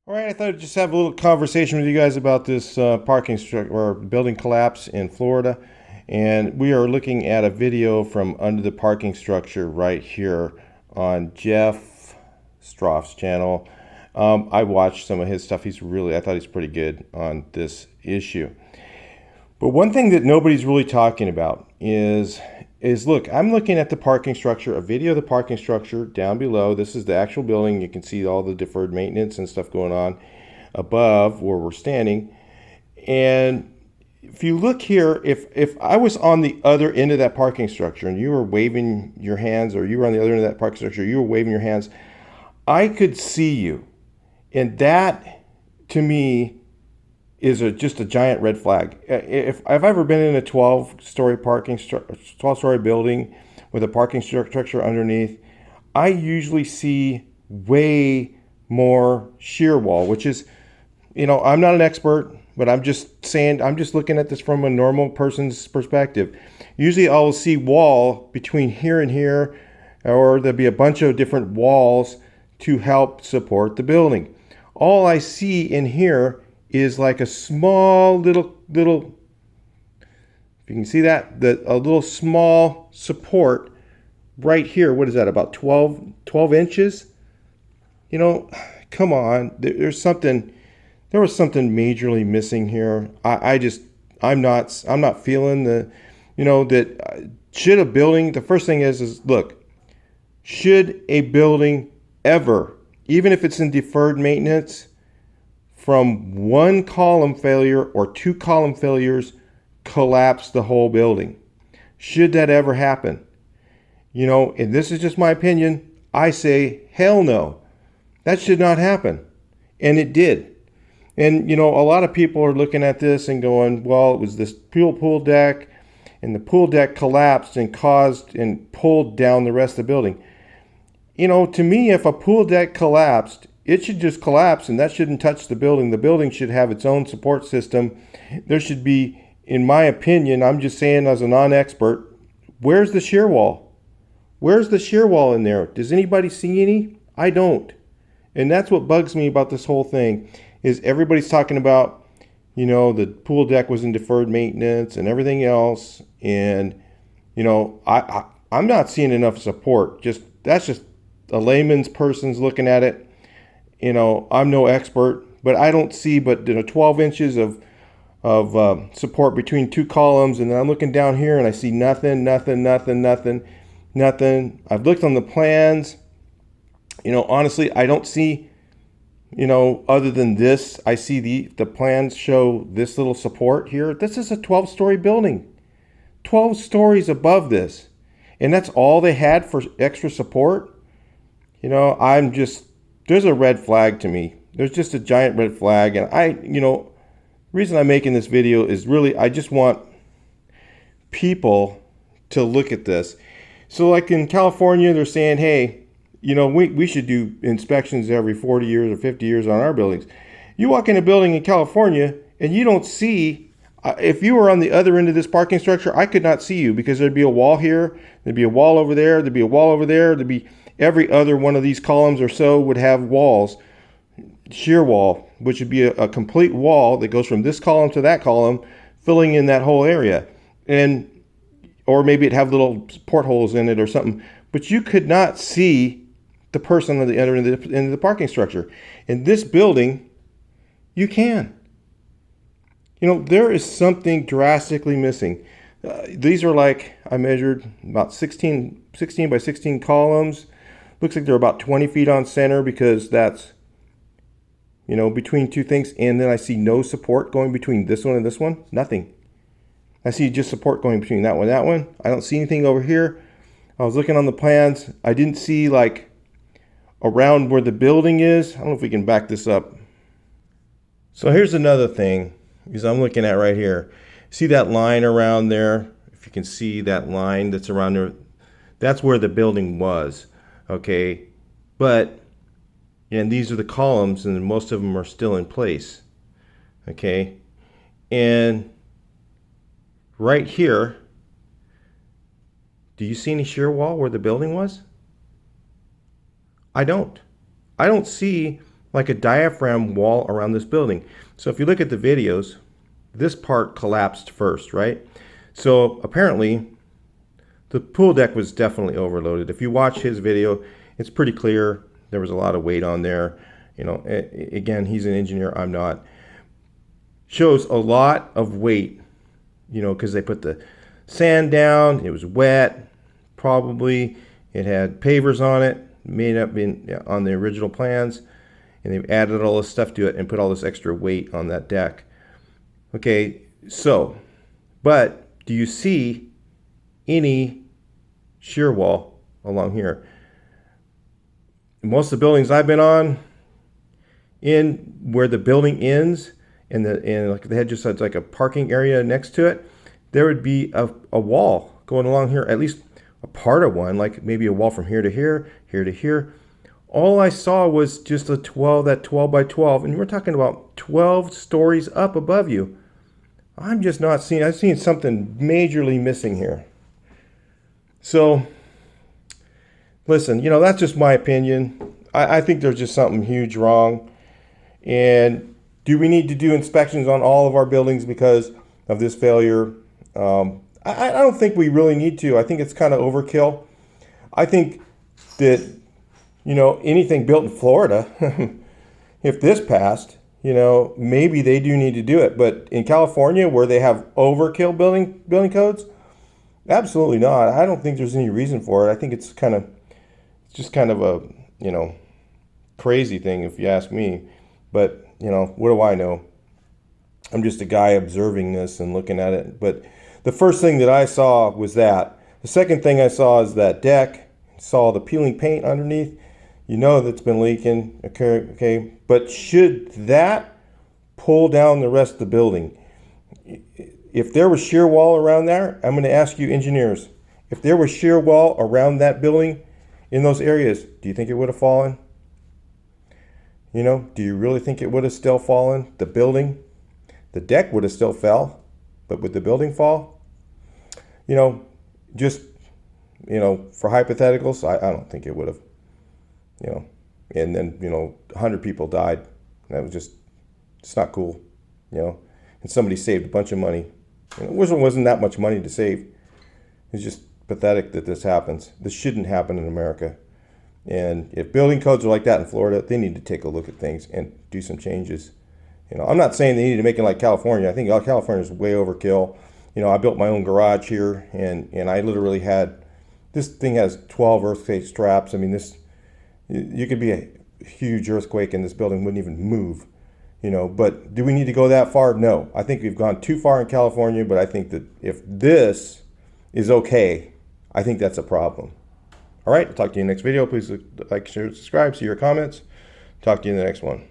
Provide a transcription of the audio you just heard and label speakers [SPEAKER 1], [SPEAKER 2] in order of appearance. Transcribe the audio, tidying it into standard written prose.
[SPEAKER 1] All right, I thought I'd just have a little conversation with you guys about this parking structure or building collapse in Florida. And we are looking at a video from under the parking structure right here on Jeff Stroff's channel. I watched some of his stuff. I thought he's pretty good on this issue. But one thing that nobody's really talking about is look, I'm looking at the parking structure, a video of the parking structure down below. This is the actual building. You can see all the deferred maintenance and stuff going on above where we're standing. And if you look here, if I was on the other end of that parking structure and you were waving your hands, or you were on the other end of that parking structure, you were waving your hands, I could see you. And that, to me, is just a giant red flag. If I've ever been in a 12-story building with a parking structure underneath, I usually see way more shear wall, which is, I'm not an expert, but I'm just saying, I'm just looking at this from a normal person's perspective. Usually I'll see wall between here and here, or there'll be a bunch of different walls to help support the building. All I see in here is like a small little, if you can see that, a little small support right here. What is that, about 12 inches? Come on, there was something majorly missing here. I'm not feeling that should a building, the first thing is look, should a building ever, even if it's in deferred maintenance, from one column failure or two column failures, collapse the whole building? Should that ever happen? And this is just my opinion, I say hell no. That should not happen. And it did. And a lot of people are looking at this and going, well, it was this pool deck, and the pool deck collapsed and pulled down the rest of the building. To me, if a pool deck collapsed, it should just collapse, and that shouldn't touch the building. The building should have its own support system. There should be, in my opinion, I'm just saying as a non-expert, where's the shear wall? Where's the shear wall in there? Does anybody see any? I don't. And that's what bugs me about this whole thing, is everybody's talking about, the pool deck was in deferred maintenance and everything else. And, I'm not seeing enough support. That's just a layman's person's looking at it. I'm no expert, but I don't see 12 inches of support between two columns, and then I'm looking down here and I see nothing. I've looked on the plans. Honestly, I don't see, other than this, I see the plans show this little support here. This is a 12-story building, 12 stories above this, and that's all they had for extra support. There's a red flag to me. There's just a giant red flag. And the reason I'm making this video is really, I just want people to look at this. So like in California, they're saying, hey, we should do inspections every 40 years or 50 years on our buildings. You walk in a building in California and you don't see, if you were on the other end of this parking structure, I could not see you, because there'd be a wall here, there'd be a wall over there, there'd be a wall over there, there'd be every other one of these columns or so would have walls, shear wall, which would be a complete wall that goes from this column to that column, filling in that whole area. Or maybe it'd have little portholes in it or something, but you could not see the person on the other end of the parking structure. In this building, you can. There is something drastically missing. These are I measured about 16 by 16 columns. Looks like they're about 20 feet on center, because that's, between two things. And then I see no support going between this one and this one. Nothing. I see just support going between that one and that one. I don't see anything over here. I was looking on the plans. I didn't see around where the building is. I don't know if we can back this up. So here's another thing, because I'm looking at right here. See that line around there? If you can see that line that's around there, that's where the building was. Okay, and these are the columns, and most of them are still in place. Okay, and right here, do you see any shear wall where the building was? I don't see like a diaphragm wall around this building. So if you look at the videos, this part collapsed first, right? So apparently the pool deck was definitely overloaded. If you watch his video, it's pretty clear there was a lot of weight on there. You know, again, he's an engineer, I'm not. Shows a lot of weight, you know, because they put the sand down, it was wet, probably. It had pavers on it, made up on the original plans, and they've added all this stuff to it and put all this extra weight on that deck. Okay, so, but do you see any shear wall along here? Most of the buildings I've been on, in where the building ends, and like they had just had like a parking area next to it, there would be a wall going along here, at least a part of one, like maybe a wall from here to here, here to here. All I saw was just that 12 by 12, and we're talking about 12 stories up above you. I'm just not seeing, I've seen something majorly missing here. So, listen, you know, that's just my opinion. I think there's just something huge wrong. And do we need to do inspections on all of our buildings because of this failure? I don't think we really need to. I think it's kind of overkill. I think that, you know, anything built in Florida, if this passed, you know, maybe they do need to do it. But in California, where they have overkill building codes, absolutely not. I don't think there's any reason for it. I think it's just kind of a, you know, crazy thing if you ask me. But, you know, what do I know? I'm just a guy observing this and looking at it. But the first thing that I saw was that. The second thing I saw is that deck. Saw the peeling paint underneath. You know that's been leaking. Okay. But should that pull down the rest of the building? If there was shear wall around there, I'm going to ask you engineers, if there was shear wall around that building in those areas, do you think it would have fallen? You know, do you really think it would have still fallen? The building, the deck would have still fell, but would the building fall? You know, just, you know, for hypotheticals, I don't think it would have, you know. And then, you know, 100 people died. That was just, it's not cool, you know. And somebody saved a bunch of money. You know, it wasn't that much money to save. It's just pathetic that this happens. This shouldn't happen in America. And if building codes are like that in Florida, they need to take a look at things and do some changes. You know, I'm not saying they need to make it like California. I think California is way overkill. You know, I built my own garage here, and I literally had, this thing has 12 earthquake straps. I mean, you could be a huge earthquake and this building wouldn't even move. You know, but do we need to go that far? No. I think we've gone too far in California, but I think that if this is okay, I think that's a problem. All right, I'll talk to you in the next video. Please like, share, subscribe, see your comments. Talk to you in the next one.